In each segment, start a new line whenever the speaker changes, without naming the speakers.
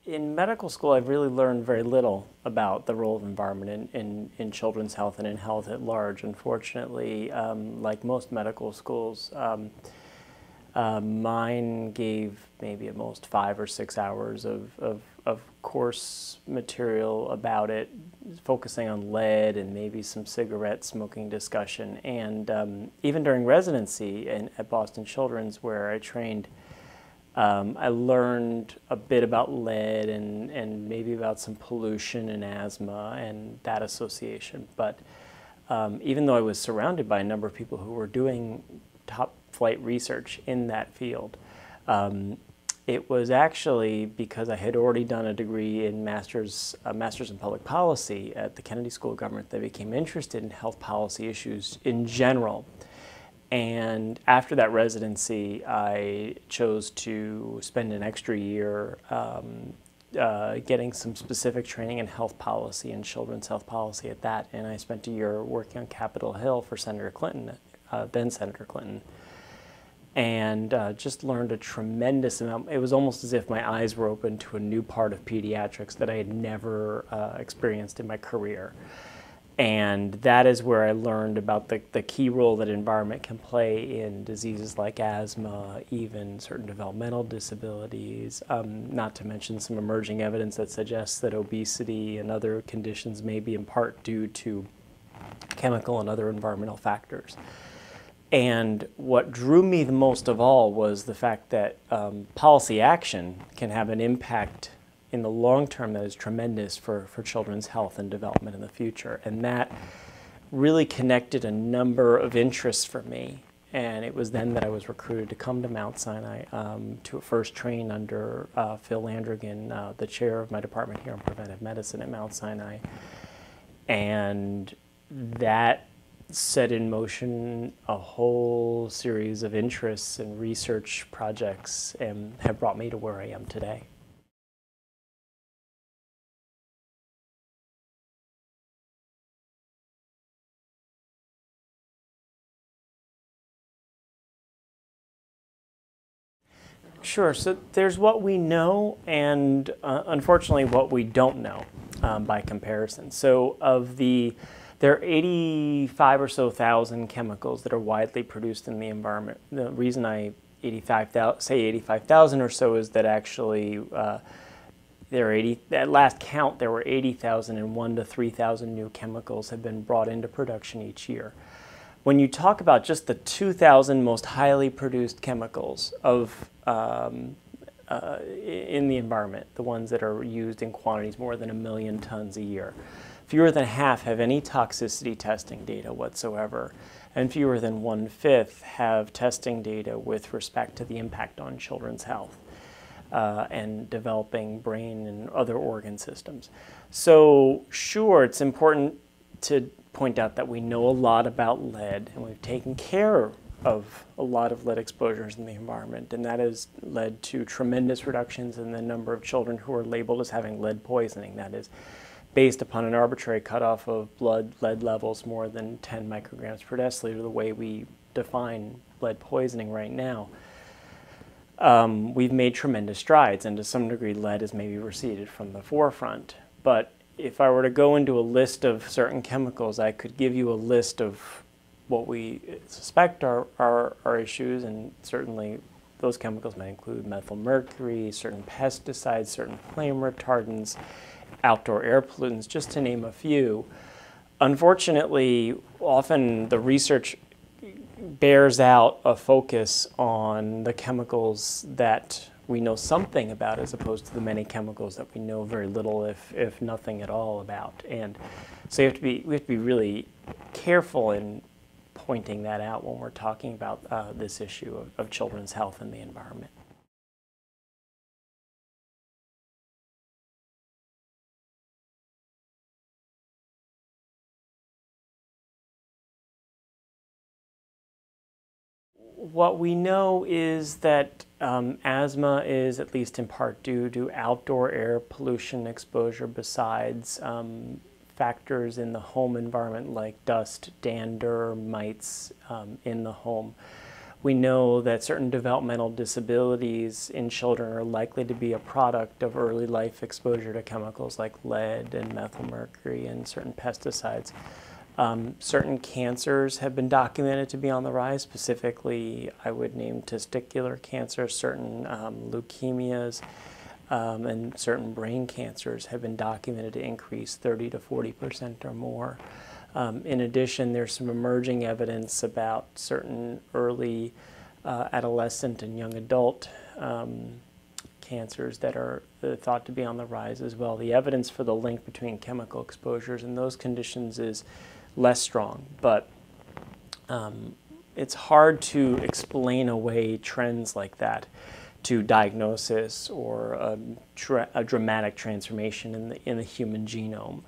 In medical school, I've really learned very little about the role of environment in children's health and in health at large. Unfortunately, like most medical schools, mine gave maybe at most 5 or 6 hours of course material about it, focusing on lead and maybe some cigarette smoking discussion. And even during residency at Boston Children's, where I trained, I learned a bit about lead and maybe about some pollution and asthma and that association. But even though I was surrounded by a number of people who were doing top flight research in that field, it was actually because I had already done a degree in master's in public policy at the Kennedy School of Government that I became interested in health policy issues in general. And after that residency, I chose to spend an extra year getting some specific training in health policy and children's health policy at that. And I spent a year working on Capitol Hill for Senator Clinton, then Senator Clinton, and just learned a tremendous amount. It was almost as if my eyes were open to a new part of pediatrics that I had never experienced in my career. And that is where I learned about the key role that environment can play in diseases like asthma, even certain developmental disabilities, not to mention some emerging evidence that suggests that obesity and other conditions may be in part due to chemical and other environmental factors. And what drew me the most of all was the fact that policy action can have an impact in the long term that is tremendous for children's health and development in the future. And that really connected a number of interests for me. And it was then that I was recruited to come to Mount Sinai to first train under Phil Landrigan, the chair of my department here in preventive medicine at Mount Sinai. And that set in motion a whole series of interests and research projects and have brought me to where I am today. Sure. So there's what we know and unfortunately what we don't know by comparison. So there are 85 or so thousand chemicals that are widely produced in the environment. The reason I say 85,000 or so is that actually at last count there were 80,000 and 1,000 to 3,000 new chemicals have been brought into production each year. When you talk about just the 2,000 most highly produced chemicals in the environment, the ones that are used in quantities more than 1 million tons a year, fewer than half have any toxicity testing data whatsoever, and fewer than 1/5 have testing data with respect to the impact on children's health and developing brain and other organ systems. So sure, it's important to point out that we know a lot about lead, and we've taken care of a lot of lead exposures in the environment, and that has led to tremendous reductions in the number of children who are labeled as having lead poisoning. That is based upon an arbitrary cutoff of blood lead levels more than 10 micrograms per deciliter, the way we define lead poisoning right now. We've made tremendous strides, and to some degree lead has maybe receded from the forefront. But if I were to go into a list of certain chemicals, I could give you a list of what we suspect are issues, and certainly those chemicals might include methyl mercury, certain pesticides, certain flame retardants, outdoor air pollutants, just to name a few. Unfortunately, often the research bears out a focus on the chemicals that we know something about as opposed to the many chemicals that we know very little, if nothing at all, about. And so we have to be really careful in pointing that out when we're talking about this issue of children's health and the environment. What we know is that asthma is at least in part due to outdoor air pollution exposure besides factors in the home environment like dust, dander, mites in the home. We know that certain developmental disabilities in children are likely to be a product of early life exposure to chemicals like lead and methylmercury and certain pesticides. Certain cancers have been documented to be on the rise. Specifically, I would name testicular cancer, certain leukemias, and certain brain cancers have been documented to increase 30 to 40% or more. In addition, there's some emerging evidence about certain early adolescent and young adult cancers that are thought to be on the rise as well. The evidence for the link between chemical exposures and those conditions is less strong, but it's hard to explain away trends like that to diagnosis or a dramatic transformation in the human genome.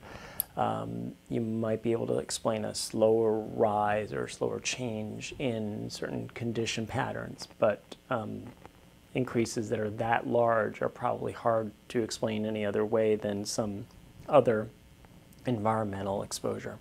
You might be able to explain a slower rise or slower change in certain condition patterns, but increases that are that large are probably hard to explain any other way than some other environmental exposure.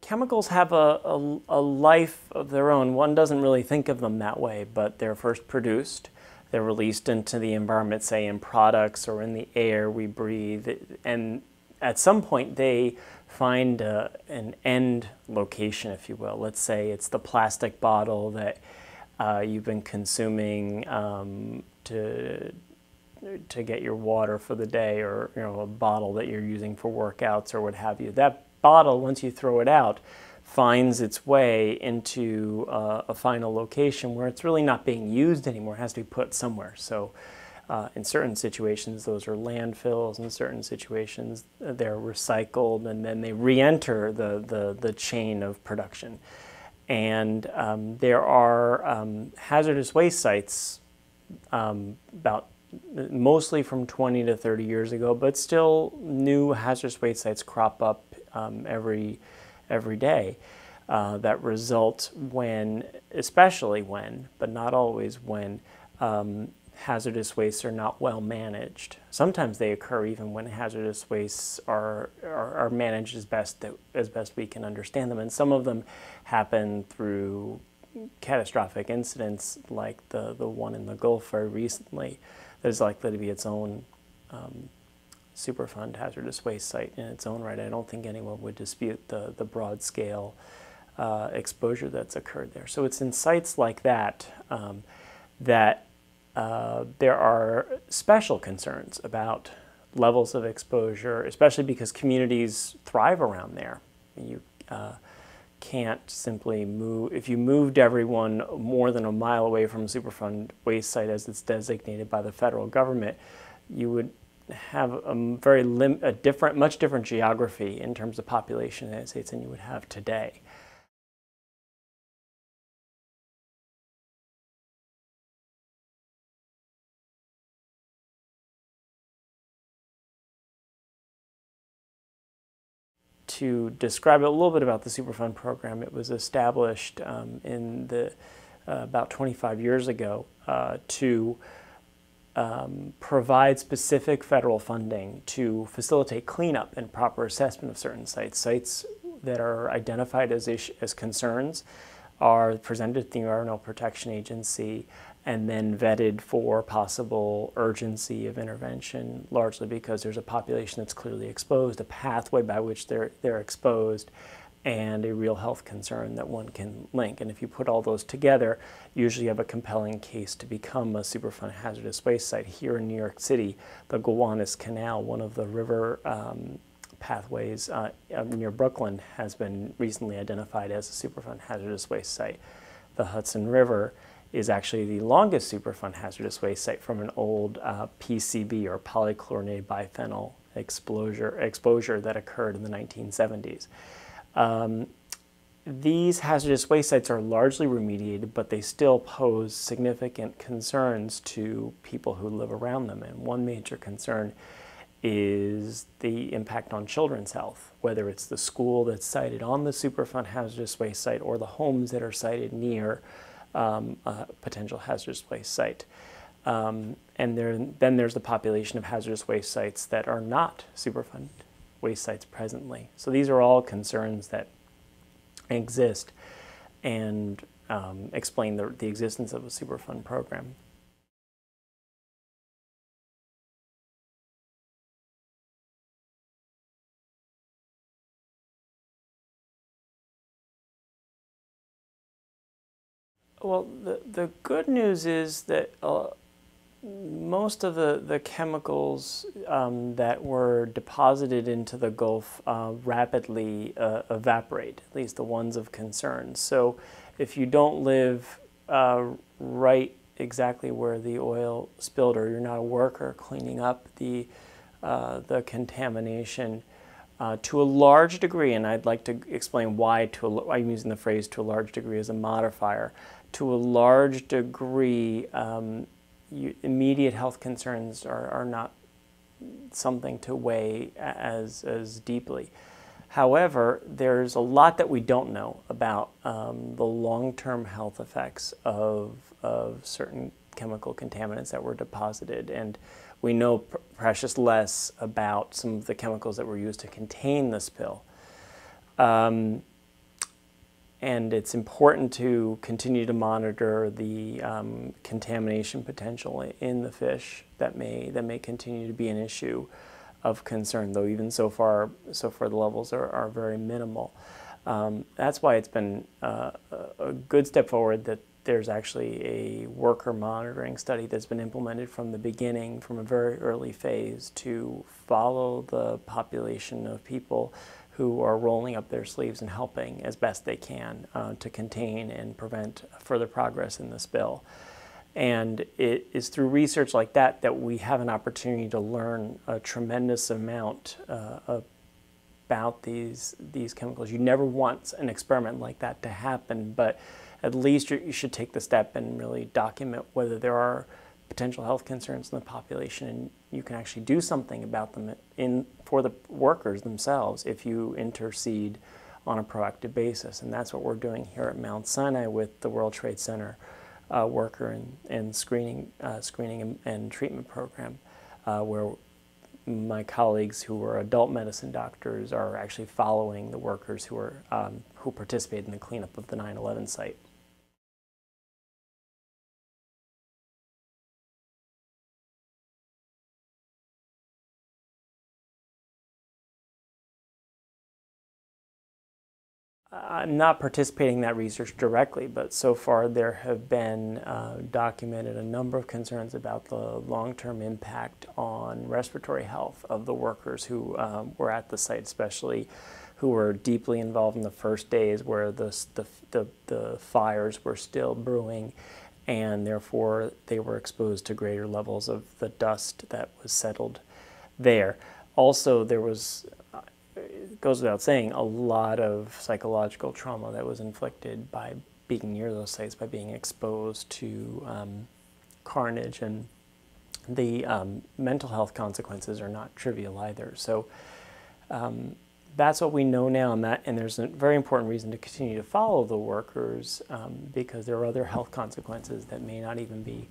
Chemicals have a life of their own. One doesn't really think of them that way, but they're first produced. They're released into the environment, say in products or in the air we breathe, and at some point they find an end location, if you will. Let's say it's the plastic bottle that you've been consuming to get your water for the day, or a bottle that you're using for workouts or what have you. That bottle, once you throw it out, finds its way into a final location where it's really not being used anymore. It has to be put somewhere. So in certain situations, those are landfills. In certain situations, they're recycled, and then they re-enter the chain of production. And there are hazardous waste sites about mostly from 20 to 30 years ago, but still new hazardous waste sites crop up every day that result especially when, but not always when, hazardous wastes are not well managed. Sometimes they occur even when hazardous wastes are managed as best we can understand them, and some of them happen through catastrophic incidents like the one in the Gulf very recently. There's likely to be its own Superfund hazardous waste site in its own right. I don't think anyone would dispute the broad scale exposure that's occurred there. So it's in sites like that that there are special concerns about levels of exposure, especially because communities thrive around there. You can't simply move. If you moved everyone more than a mile away from a Superfund waste site as it's designated by the federal government, you would have a much different geography in terms of population in the United States than you would have today. To describe a little bit about the Superfund program, it was established about 25 years ago to provide specific federal funding to facilitate cleanup and proper assessment of certain sites. Sites that are identified as concerns are presented to the Environmental Protection Agency and then vetted for possible urgency of intervention, largely because there's a population that's clearly exposed, a pathway by which they're exposed, and a real health concern that one can link. And if you put all those together, usually you have a compelling case to become a Superfund hazardous waste site. Here in New York City, the Gowanus Canal, one of the river pathways near Brooklyn, has been recently identified as a Superfund hazardous waste site. The Hudson River is actually the longest Superfund hazardous waste site from an old PCB, or polychlorinated biphenyl exposure that occurred in the 1970s. These hazardous waste sites are largely remediated, but they still pose significant concerns to people who live around them. And one major concern is the impact on children's health, whether it's the school that's sited on the Superfund hazardous waste site or the homes that are sited near a potential hazardous waste site. And then there's the population of hazardous waste sites that are not Superfund waste sites presently. So these are all concerns that exist and explain the existence of a Superfund program. Well, the good news is that most of the chemicals that were deposited into the Gulf rapidly evaporate, at least the ones of concern. So if you don't live right exactly where the oil spilled, or you're not a worker cleaning up the contamination, to a large degree, and I'd like to explain why I'm using the phrase "to a large degree" as a modifier. To a large degree, immediate health concerns are not something to weigh as deeply. However, there's a lot that we don't know about the long-term health effects of certain chemical contaminants that were deposited, and we know precious less about some of the chemicals that were used to contain the spill. And it's important to continue to monitor the contamination potential in the fish that may continue to be an issue of concern, though even so far the levels are very minimal. That's why it's been a good step forward that there's actually a worker monitoring study that's been implemented from the beginning, from a very early phase, to follow the population of people who are rolling up their sleeves and helping as best they can to contain and prevent further progress in the spill. And it is through research like that that we have an opportunity to learn a tremendous amount about these chemicals. You never want an experiment like that to happen, but at least you should take the step and really document whether there are potential health concerns in the population, and you can actually do something about them for the workers themselves if you intercede on a proactive basis. And that's what we're doing here at Mount Sinai with the World Trade Center worker and screening and treatment program, where my colleagues who are adult medicine doctors are actually following the workers who participated in the cleanup of the 9/11 site. I'm not participating in that research directly, but so far there have been documented a number of concerns about the long-term impact on respiratory health of the workers who were at the site, especially who were deeply involved in the first days where the fires were still brewing, and therefore they were exposed to greater levels of the dust that was settled there. Also, there was, it goes without saying, a lot of psychological trauma that was inflicted by being near those sites, by being exposed to carnage, and the mental health consequences are not trivial either. So that's what we know now, and there's a very important reason to continue to follow the workers because there are other health consequences that may not even be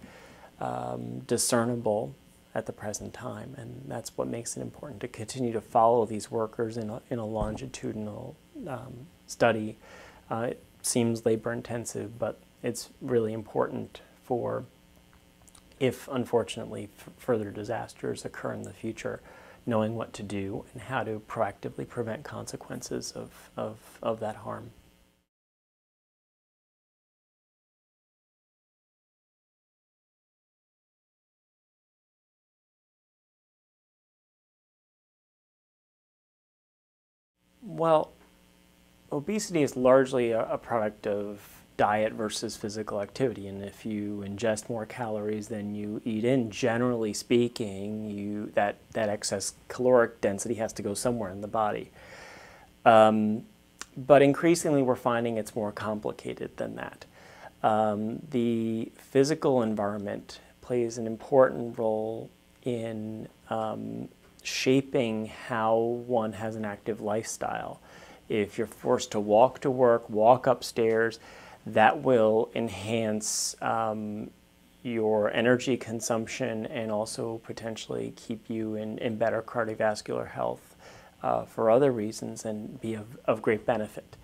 discernible at the present time, and that's what makes it important to continue to follow these workers in a longitudinal study. It seems labor intensive, but it's really important for, if unfortunately further disasters occur in the future, knowing what to do and how to proactively prevent consequences of that harm. Well, obesity is largely a product of diet versus physical activity, and if you ingest more calories than you eat in, generally speaking, that excess caloric density has to go somewhere in the body. But increasingly we're finding it's more complicated than that. The physical environment plays an important role in shaping how one has an active lifestyle. If you're forced to walk to work, walk upstairs, that will enhance your energy consumption and also potentially keep you in better cardiovascular health for other reasons and be of great benefit.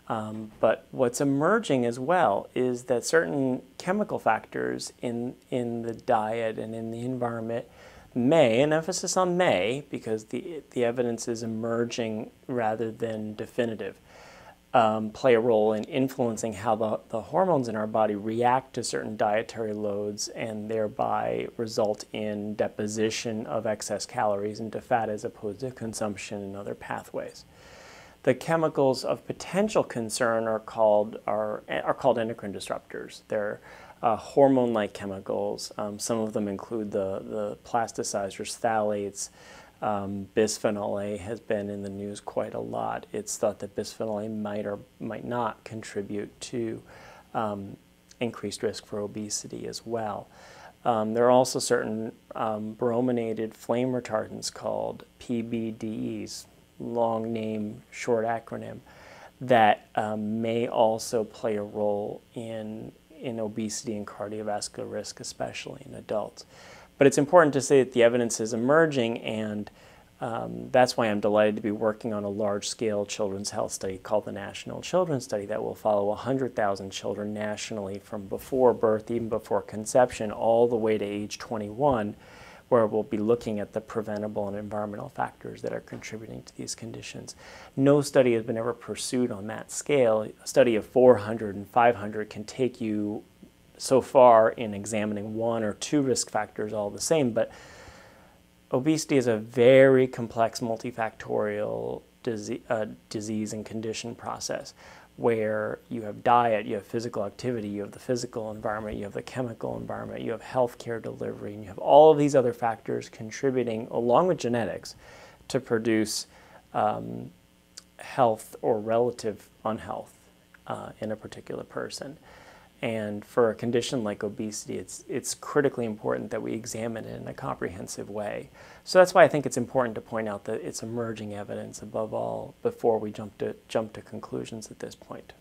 But what's emerging as well is that certain chemical factors in the diet and in the environment may, an emphasis on may, because the evidence is emerging rather than definitive, play a role in influencing how the hormones in our body react to certain dietary loads and thereby result in deposition of excess calories into fat as opposed to consumption in other pathways. The chemicals of potential concern are called endocrine disruptors. They're hormone-like chemicals. Some of them include the plasticizers, phthalates. Bisphenol A has been in the news quite a lot. It's thought that bisphenol A might or might not contribute to increased risk for obesity as well. There are also certain brominated flame retardants called PBDEs, long name, short acronym, that may also play a role in obesity and cardiovascular risk, especially in adults. But it's important to say that the evidence is emerging, and that's why I'm delighted to be working on a large-scale children's health study called the National Children's Study that will follow 100,000 children nationally from before birth, even before conception, all the way to age 21, where we'll be looking at the preventable and environmental factors that are contributing to these conditions. No study has been ever pursued on that scale. A study of 400 and 500 can take you so far in examining one or two risk factors all the same, but obesity is a very complex multifactorial disease and condition process where you have diet, you have physical activity, you have the physical environment, you have the chemical environment, you have healthcare delivery, and you have all of these other factors contributing, along with genetics, to produce health or relative unhealth in a particular person. And for a condition like obesity, it's critically important that we examine it in a comprehensive way. So that's why I think it's important to point out that it's emerging evidence above all before we jump to conclusions at this point.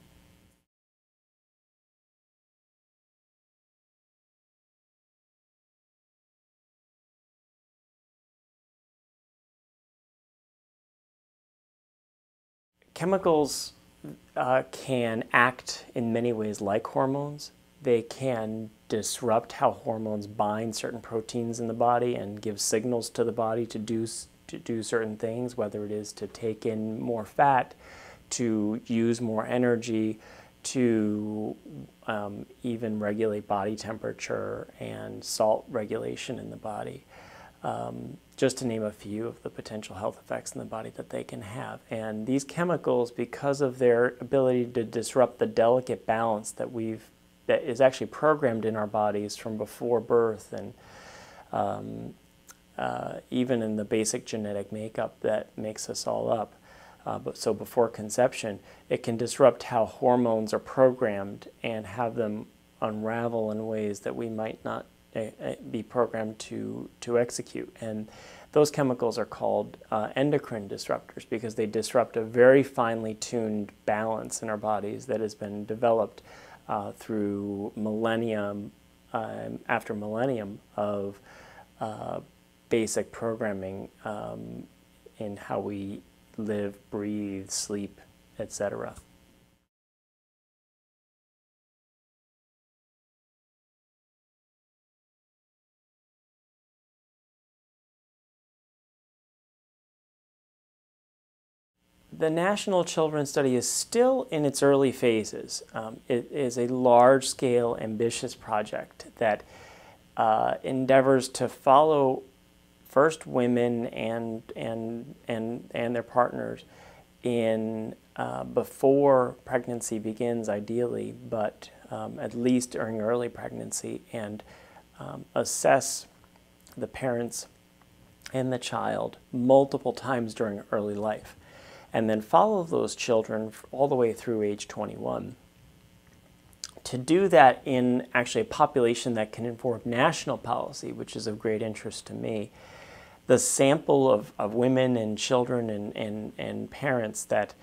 Chemicals can act in many ways like hormones. They can disrupt how hormones bind certain proteins in the body and give signals to the body to do certain things, whether it is to take in more fat, to use more energy, to even regulate body temperature and salt regulation in the body. Just to name a few of the potential health effects in the body that they can have. And these chemicals, because of their ability to disrupt the delicate balance that is actually programmed in our bodies from before birth and even in the basic genetic makeup that makes us all up, so before conception, it can disrupt how hormones are programmed and have them unravel in ways that we might not be programmed to execute. And those chemicals are called endocrine disruptors because they disrupt a very finely tuned balance in our bodies that has been developed through millennium after millennium of basic programming in how we live, breathe, sleep, etc. The National Children's Study is still in its early phases. It is a large-scale, ambitious project that endeavors to follow first women and their partners in before pregnancy begins, ideally, but at least during early pregnancy, and assess the parents and the child multiple times during early life, and then follow those children all the way through age 21. To do that in actually a population that can inform national policy, which is of great interest to me, the sample of women and children and parents that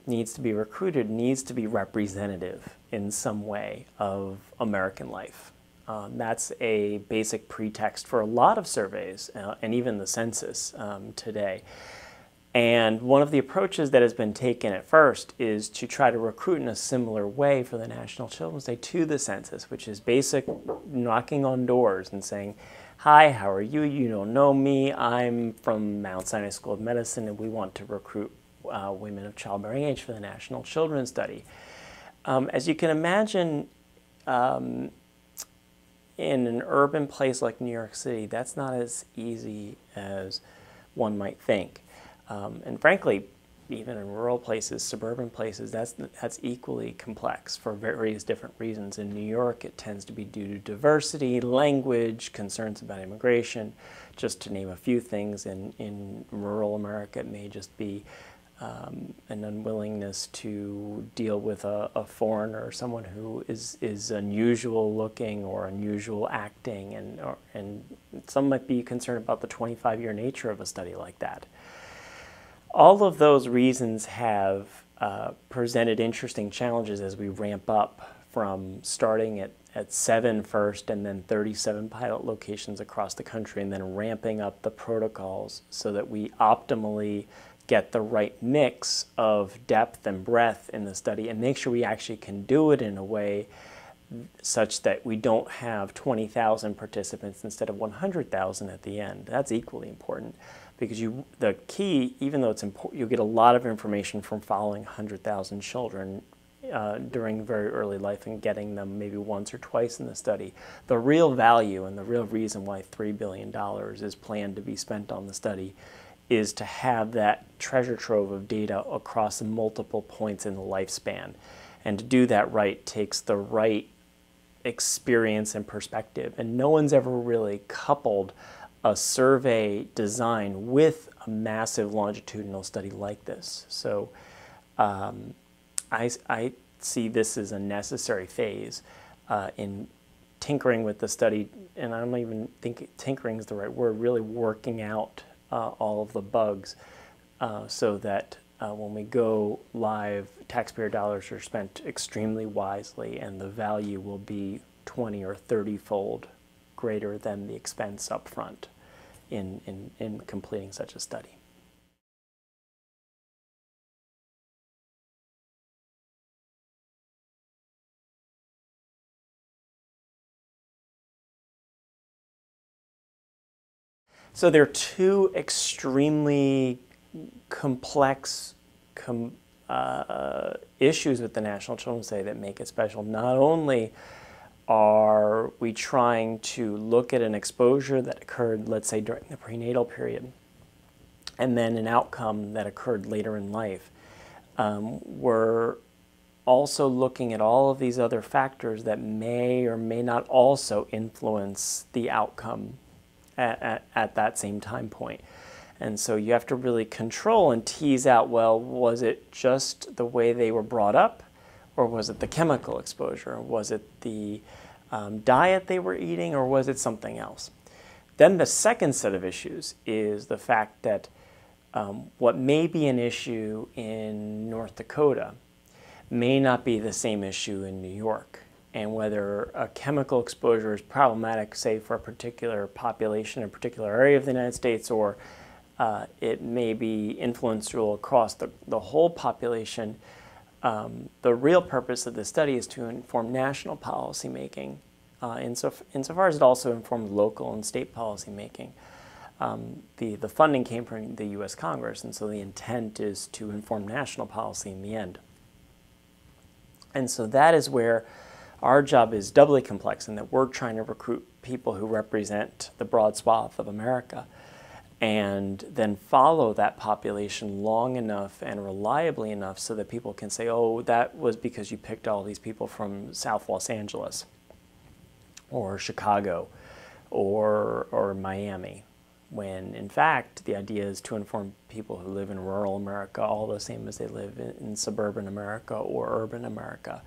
needs to be recruited needs to be representative in some way of American life. That's a basic pretext for a lot of surveys, and even the census today. And one of the approaches that has been taken at first is to try to recruit in a similar way for the National Children's Day to the census, which is basic knocking on doors and saying, "Hi, how are you? You don't know me. I'm from Mount Sinai School of Medicine, and we want to recruit women of childbearing age for the National Children's Study." As you can imagine, in an urban place like New York City, that's not as easy as one might think. And frankly, even in rural places, suburban places, that's equally complex for various different reasons. In New York, it tends to be due to diversity, language, concerns about immigration, just to name a few things. In rural America, it may just be an unwillingness to deal with a foreigner or someone who is unusual looking or unusual acting, and some might be concerned about the 25-year nature of a study like that. All of those reasons have presented interesting challenges as we ramp up from starting at 7 first and then 37 pilot locations across the country, and then ramping up the protocols so that we optimally get the right mix of depth and breadth in the study and make sure we actually can do it in a way such that we don't have 20,000 participants instead of 100,000 at the end. That's equally important, because the key, even though it's important, you'll get a lot of information from following 100,000 children during very early life and getting them maybe once or twice in the study. The real value and the real reason why $3 billion is planned to be spent on the study is to have that treasure trove of data across multiple points in the lifespan. And to do that right takes the right experience and perspective. And no one's ever really coupled a survey design with a massive longitudinal study like this. So I see this as a necessary phase in tinkering with the study, and I don't even think tinkering is the right word, really working out all of the bugs so that when we go live, taxpayer dollars are spent extremely wisely, and the value will be 20 or 30-fold greater than the expense up front in completing such a study. So there are two extremely complex issues with the National Children's Day that make it special. Not only are we trying to look at an exposure that occurred, let's say, during the prenatal period, and then an outcome that occurred later in life, we're also looking at all of these other factors that may or may not also influence the outcome at that same time point. And so you have to really control and tease out, well, was it just the way they were brought up, or was it the chemical exposure? Was it the diet they were eating, or was it something else? Then the second set of issues is the fact that what may be an issue in North Dakota may not be the same issue in New York, and whether a chemical exposure is problematic, say, for a particular population, a particular area of the United States, or it may be influential across the whole population. The real purpose of this study is to inform national policy making, insofar as it also informs local and state policy making. The funding came from the U.S. Congress, and so the intent is to inform national policy in the end. And so that is where our job is doubly complex, in that we're trying to recruit people who represent the broad swath of America, and then follow that population long enough and reliably enough so that people can say, oh, that was because you picked all these people from South Los Angeles or Chicago or Miami, when in fact the idea is to inform people who live in rural America all the same as they live in suburban America or urban America.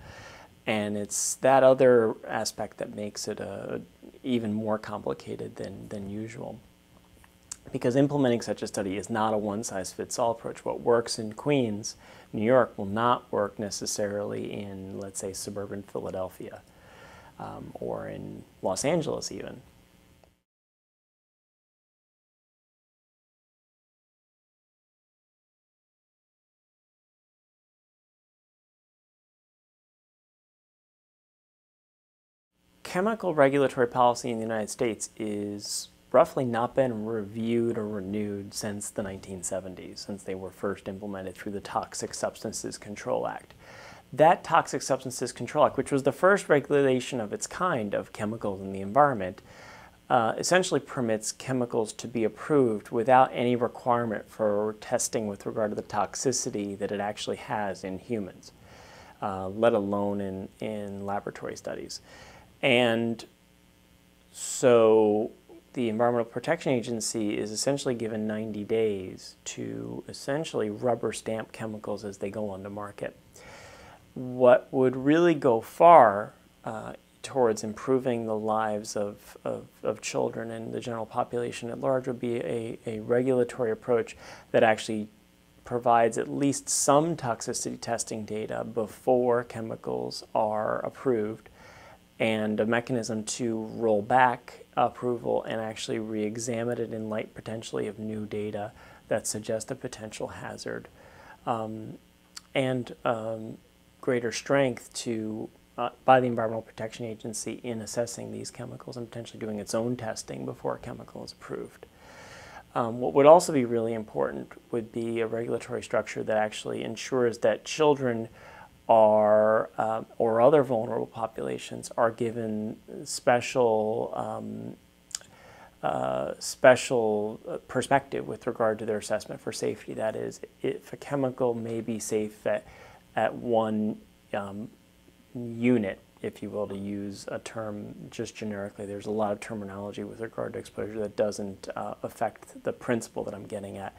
And it's that other aspect that makes it even more complicated than usual. Because implementing such a study is not a one-size-fits-all approach. What works in Queens, New York, will not work necessarily in, let's say, suburban Philadelphia. or in Los Angeles even. Chemical regulatory policy in the United States is roughly not been reviewed or renewed since the 1970s, since they were first implemented through the Toxic Substances Control Act. That Toxic Substances Control Act, which was the first regulation of its kind of chemicals in the environment, essentially permits chemicals to be approved without any requirement for testing with regard to the toxicity that it actually has in humans, let alone in laboratory studies. And so the Environmental Protection Agency is essentially given 90 days to essentially rubber stamp chemicals as they go onto market. What would really go far towards improving the lives of children and the general population at large would be a regulatory approach that actually provides at least some toxicity testing data before chemicals are approved, and a mechanism to roll back approval and actually re-examine it in light potentially of new data that suggest a potential hazard, and greater strength to by the Environmental Protection Agency in assessing these chemicals and potentially doing its own testing before a chemical is approved. What would also be really important would be a regulatory structure that actually ensures that children are, or other vulnerable populations are given special perspective with regard to their assessment for safety. That is, if a chemical may be safe at one unit, if you will, to use a term just generically. There's a lot of terminology with regard to exposure that doesn't affect the principle that I'm getting at.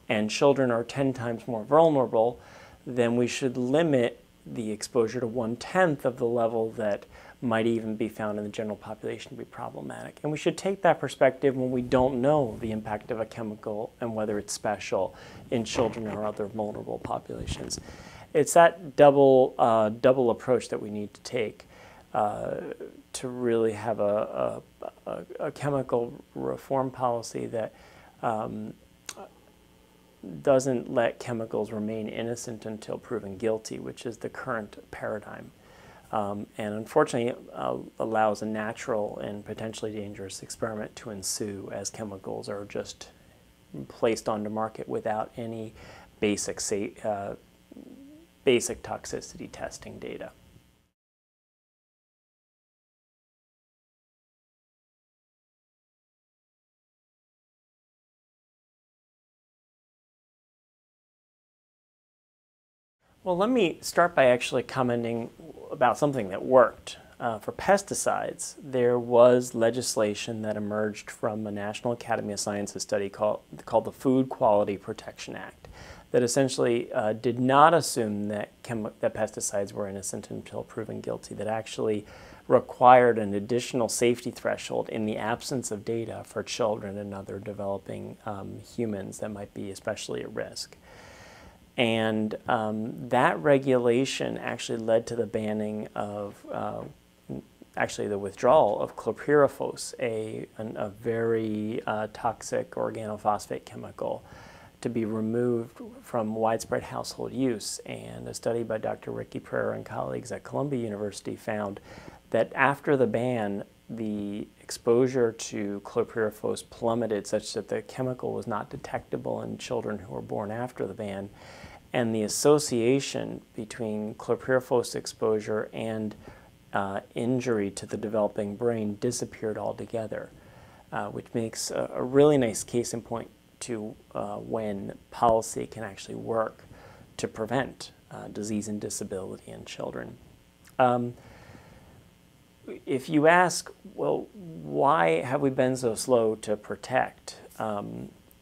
And children are 10 times more vulnerable, then we should limit the exposure to 1/10 of the level that might even be found in the general population to be problematic. And we should take that perspective when we don't know the impact of a chemical and whether it's special in children or other vulnerable populations. It's that double approach that we need to take to really have a chemical reform policy that doesn't let chemicals remain innocent until proven guilty, which is the current paradigm, and unfortunately allows a natural and potentially dangerous experiment to ensue as chemicals are just placed onto market without any basic toxicity testing data. Well, let me start by actually commenting about something that worked. For pesticides, there was legislation that emerged from a National Academy of Sciences study called the Food Quality Protection Act that essentially did not assume that pesticides were innocent until proven guilty, that actually required an additional safety threshold in the absence of data for children and other developing humans that might be especially at risk. And that regulation actually led to the banning of, actually the withdrawal of chlorpyrifos, a very toxic organophosphate chemical, to be removed from widespread household use. And a study by Dr. Ricky Pereira and colleagues at Columbia University found that after the ban, the exposure to chlorpyrifos plummeted such that the chemical was not detectable in children who were born after the ban. And the association between chlorpyrifos exposure and injury to the developing brain disappeared altogether, which makes a really nice case in point to when policy can actually work to prevent disease and disability in children. If you ask, well, why have we been so slow to protect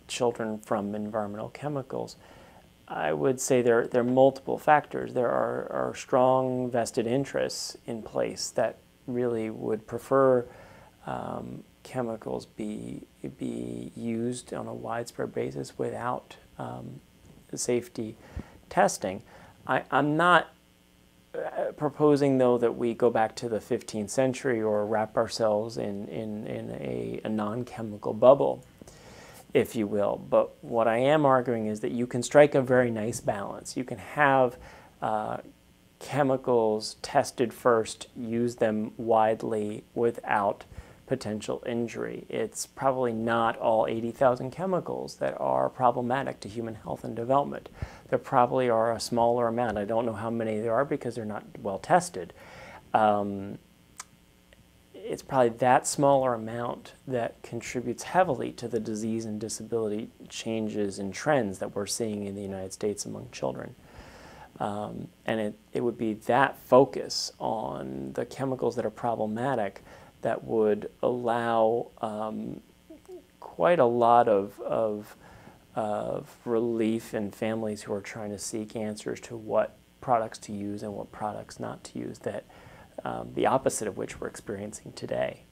children from environmental chemicals? I would say there are multiple factors. There are strong vested interests in place that really would prefer chemicals be used on a widespread basis without safety testing. I'm not proposing, though, that we go back to the 15th century or wrap ourselves in a non-chemical bubble, if you will. But what I am arguing is that you can strike a very nice balance. You can have chemicals tested first, use them widely without potential injury. It's probably not all 80,000 chemicals that are problematic to human health and development. There probably are a smaller amount. I don't know how many there are because they're not well tested. It's probably that smaller amount that contributes heavily to the disease and disability changes and trends that we're seeing in the United States among children. And it would be that focus on the chemicals that are problematic that would allow quite a lot of relief in families who are trying to seek answers to what products to use and what products not to use, that the opposite of which we're experiencing today.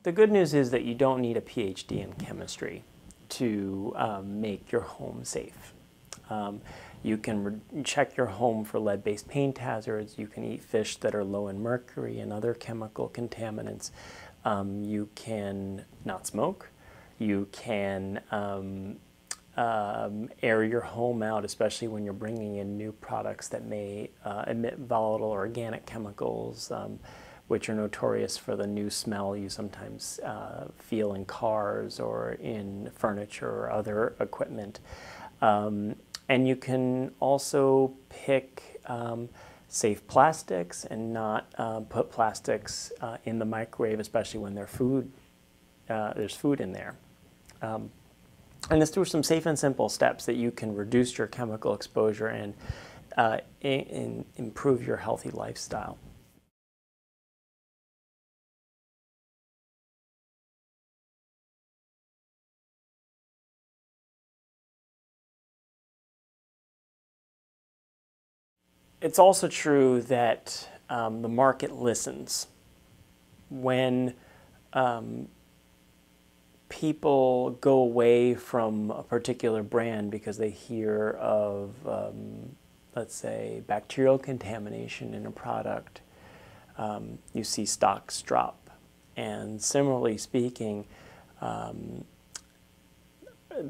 The good news is that you don't need a PhD in chemistry to make your home safe. You can check your home for lead-based paint hazards. You can eat fish that are low in mercury and other chemical contaminants. You can not smoke. You can air your home out, especially when you're bringing in new products that may emit volatile organic chemicals, which are notorious for the new smell you sometimes feel in cars or in furniture or other equipment. And you can also pick safe plastics and not put plastics in the microwave, especially when there's food in there. And it's through some safe and simple steps that you can reduce your chemical exposure and improve your healthy lifestyle. It's also true that the market listens. When people go away from a particular brand because they hear of, let's say, bacterial contamination in a product, you see stocks drop. And similarly speaking,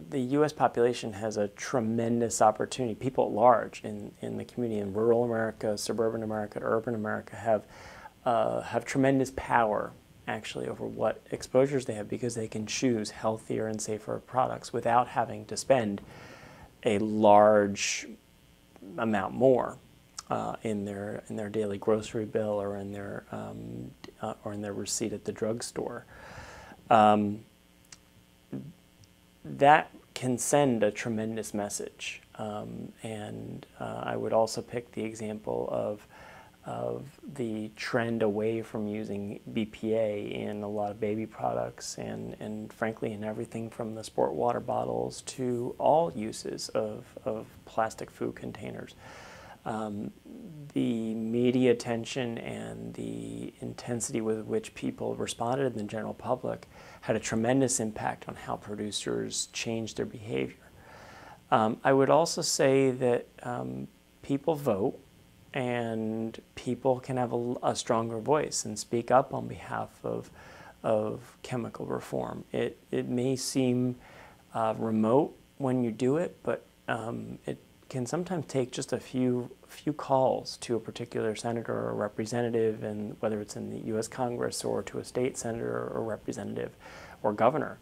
the U.S. population has a tremendous opportunity. People at large in the community, in rural America, suburban America, urban America, have tremendous power actually over what exposures they have, because they can choose healthier and safer products without having to spend a large amount more in their daily grocery bill or in their receipt at the drugstore. That can send a tremendous message. And I would also pick the example of the trend away from using BPA in a lot of baby products and frankly in everything from the sport water bottles to all uses of plastic food containers. The media attention and the intensity with which people responded in the general public had a tremendous impact on how producers changed their behavior. I would also say that people vote, and people can have a stronger voice and speak up on behalf of chemical reform. It may seem remote when you do it, but it can sometimes take just a few calls to a particular senator or representative, and whether it's in the U.S. Congress or to a state senator or representative or governor,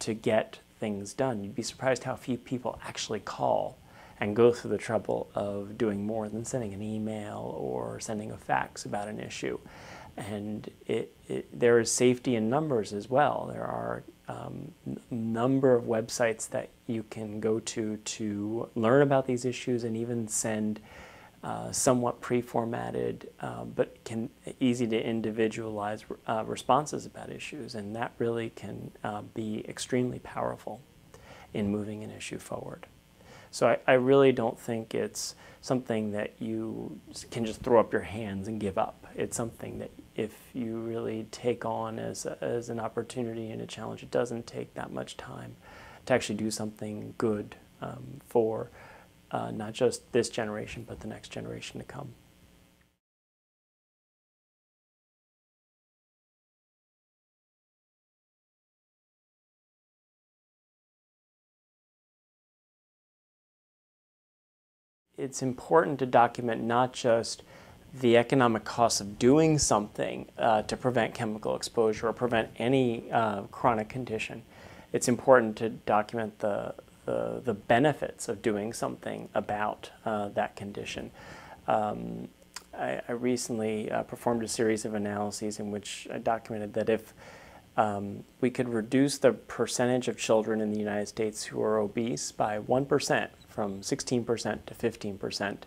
to get things done. You'd be surprised how few people actually call and go through the trouble of doing more than sending an email or sending a fax about an issue. And there is safety in numbers as well. There are a number of websites that you can go to learn about these issues and even send somewhat pre-formatted but easy to individualize responses about issues, and that really can be extremely powerful in moving an issue forward. So I really don't think it's something that you can just throw up your hands and give up. It's something that if you really take on as an opportunity and a challenge, it doesn't take that much time to actually do something good for not just this generation, but the next generation to come. It's important to document not just the economic costs of doing something to prevent chemical exposure or prevent any chronic condition. It's important to document the benefits of doing something about that condition. I recently performed a series of analyses in which I documented that if we could reduce the percentage of children in the United States who are obese by 1%, from 16% to 15%,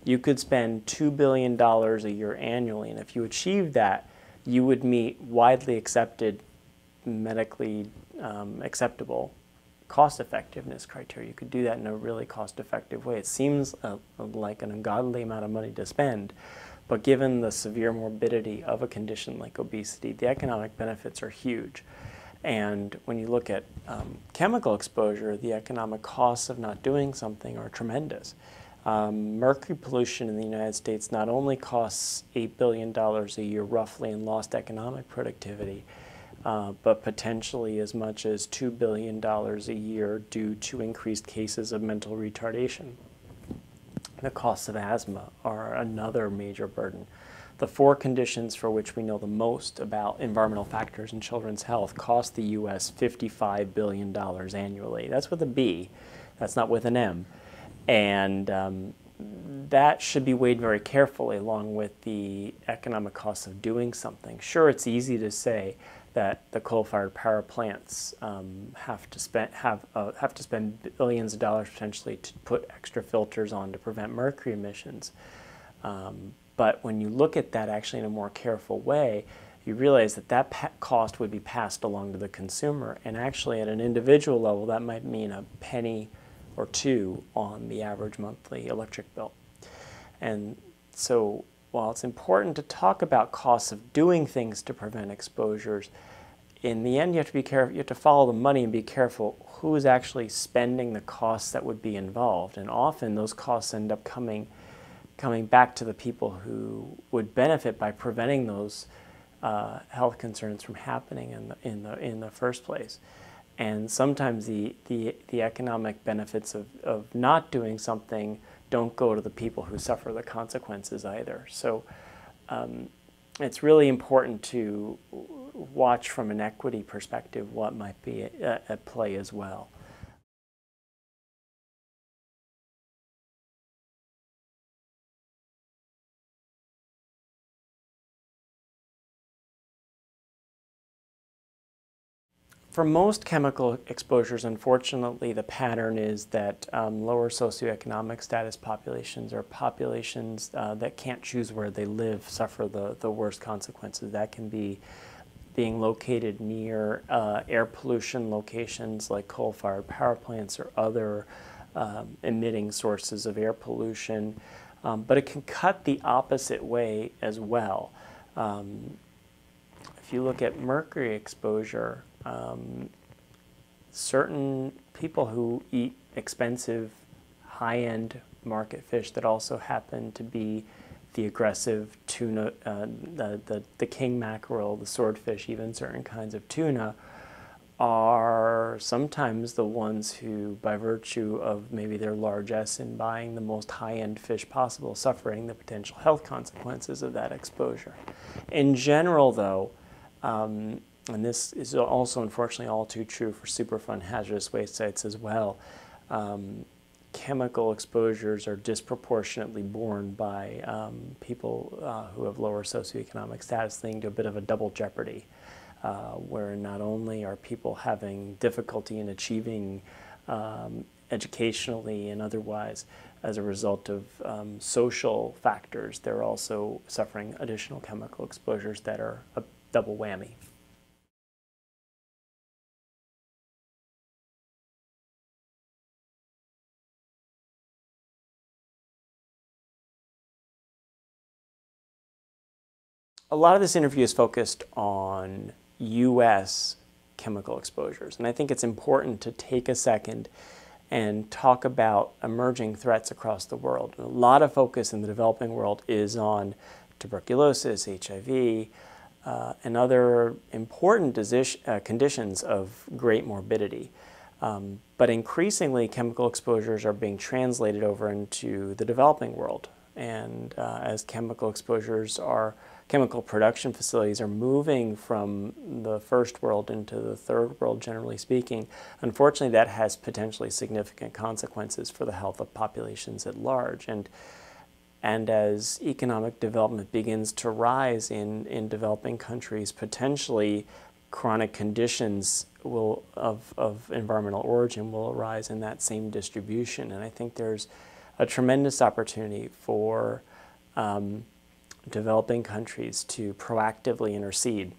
you could spend $2 billion a year annually. And if you achieved that, you would meet widely accepted, medically acceptable cost-effectiveness criteria. You could do that in a really cost-effective way. It seems like an ungodly amount of money to spend, but given the severe morbidity of a condition like obesity, the economic benefits are huge. And when you look at chemical exposure, the economic costs of not doing something are tremendous. Mercury pollution in the United States not only costs $8 billion a year roughly in lost economic productivity, but potentially as much as $2 billion a year due to increased cases of mental retardation. The costs of asthma are another major burden. The 4 conditions for which we know the most about environmental factors in children's health cost the U.S. $55 billion annually. That's with a B. That's not with an M. And that should be weighed very carefully along with the economic costs of doing something. Sure, it's easy to say that the coal-fired power plants have to spend billions of dollars potentially to put extra filters on to prevent mercury emissions. But when you look at that actually in a more careful way, you realize that that cost would be passed along to the consumer. And actually at an individual level, that might mean a penny or two on the average monthly electric bill. And so while it's important to talk about costs of doing things to prevent exposures, in the end you have to be careful, you have to follow the money and be careful who is actually spending the costs that would be involved. And often those costs end up coming back to the people who would benefit by preventing those health concerns from happening in the first place. And sometimes the economic benefits of not doing something don't go to the people who suffer the consequences either. So it's really important to watch from an equity perspective what might be at play as well. For most chemical exposures, unfortunately, the pattern is that lower socioeconomic status populations or populations that can't choose where they live suffer the worst consequences. That can be being located near air pollution locations like coal-fired power plants or other emitting sources of air pollution. But it can cut the opposite way as well. If you look at mercury exposure, certain people who eat expensive, high-end market fish that also happen to be the aggressive tuna, the king mackerel, the swordfish, even certain kinds of tuna, are sometimes the ones who, by virtue of maybe their largesse in buying the most high-end fish possible, suffering the potential health consequences of that exposure. In general, though, and this is also unfortunately all too true for Superfund hazardous waste sites as well, chemical exposures are disproportionately borne by people who have lower socioeconomic status, leading to a bit of a double jeopardy, where not only are people having difficulty in achieving educationally and otherwise as a result of social factors, they're also suffering additional chemical exposures that are a double whammy. A lot of this interview is focused on U.S. chemical exposures, and I think it's important to take a second and talk about emerging threats across the world. A lot of focus in the developing world is on tuberculosis, HIV, and other important conditions of great morbidity. But increasingly, chemical exposures are being translated over into the developing world. And as chemical production facilities are moving from the first world into the third world, generally speaking, unfortunately that has potentially significant consequences for the health of populations at large. And as economic development begins to rise in developing countries, potentially chronic conditions of environmental origin will arise in that same distribution. And I think there's a tremendous opportunity for developing countries to proactively intercede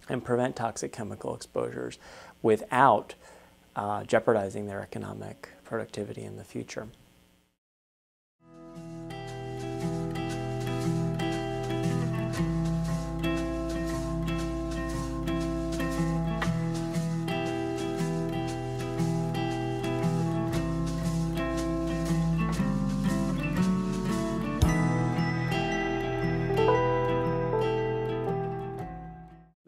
and prevent toxic chemical exposures without jeopardizing their economic productivity in the future.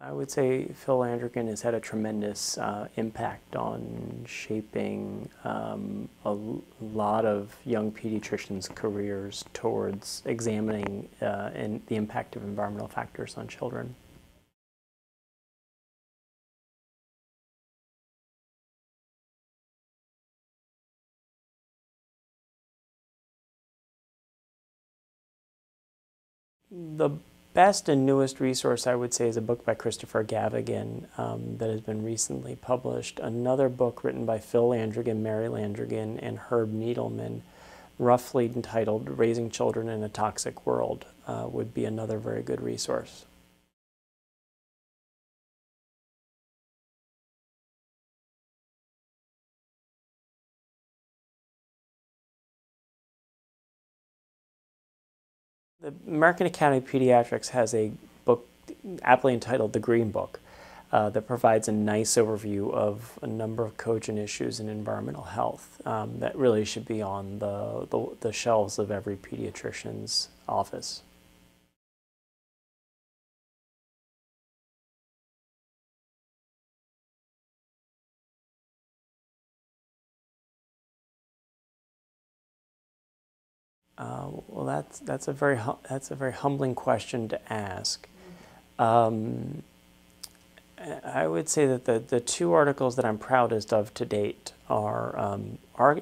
I would say Phil Landrigan has had a tremendous impact on shaping a lot of young pediatricians' careers towards examining the impact of environmental factors on children. The best and newest resource, I would say, is a book by Christopher Gavigan that has been recently published. Another book written by Phil Landrigan, Mary Landrigan, and Herb Needleman, roughly entitled Raising Children in a Toxic World, would be another very good resource. The American Academy of Pediatrics has a book aptly entitled The Green Book that provides a nice overview of a number of cogent issues in environmental health that really should be on the shelves of every pediatrician's office. Well, that's a very humbling question to ask. I would say that the two articles that I'm proudest of to date are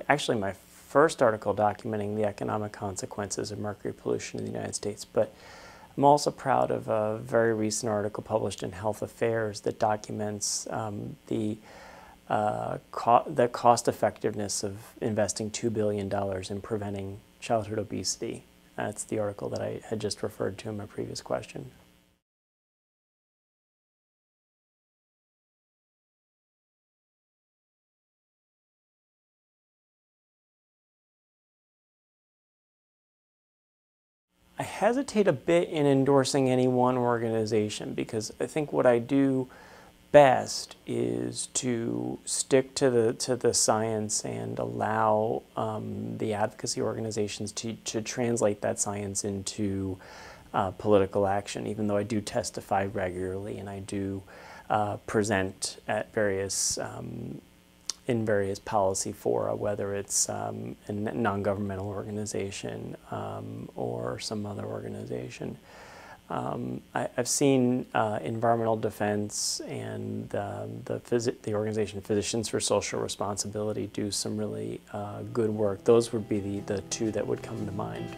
actually my first article documenting the economic consequences of mercury pollution in the United States, but I'm also proud of a very recent article published in Health Affairs that documents the cost effectiveness of investing $2 billion in preventing childhood obesity. That's the article that I had just referred to in my previous question. I hesitate a bit in endorsing any one organization because I think what I do best is to stick to the science and allow the advocacy organizations to translate that science into political action, even though I do testify regularly and I do present at in various policy fora, whether it's a non-governmental organization or some other organization. I've seen Environmental Defense and the organization Physicians for Social Responsibility do some really good work. Those would be the two that would come to mind.